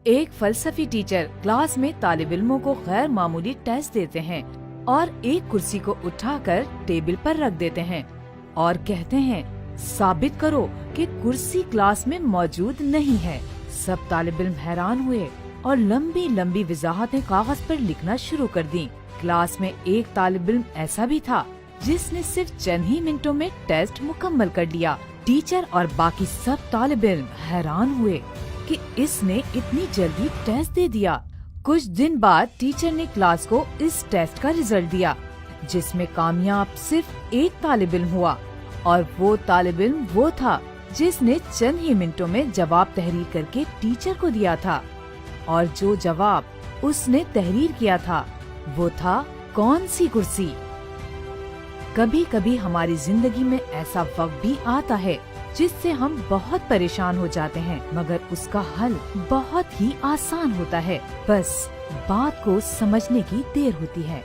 ایک فلسفی teacher class میں طالب علموں کو غیر معمولی ٹیسٹ دیتے ہیں اور ایک کرسی کو اٹھا کر ٹیبل پر رکھ دیتے ہیں اور کہتے ہیں ثابت کرو کہ کرسی کلاس میں موجود نہیں ہے۔ سب طالب علم حیران ہوئے اور لمبی لمبی وضاحتیں کاغذ پر لکھنا شروع کر دیں۔ کلاس میں ایک طالب علم ایسا بھی تھا جس نے صرف چند ہی منٹوں میں ٹیسٹ مکمل کر لیا۔ ٹیچر اور باقی سب طالب علم حیران ہوئے کہ اس نے اتنی جلدی ٹیسٹ دے دیا۔ کچھ دن بعد ٹیچر نے کلاس کو اس ٹیسٹ کا رزلٹ دیا جس میں کامیاب صرف ایک طالب علم ہوا، اور وہ طالب علم وہ تھا جس نے چند ہی منٹوں میں جواب تحریر کر کے ٹیچر کو دیا تھا، اور جو جواب اس نے تحریر کیا تھا وہ تھا کون سی کرسی۔ کبھی کبھی ہماری زندگی میں ایسا وقت بھی آتا ہے جس سے ہم بہت پریشان ہو جاتے ہیں، مگر اس کا حل بہت ہی آسان ہوتا ہے، بس بات کو سمجھنے کی دیر ہوتی ہے۔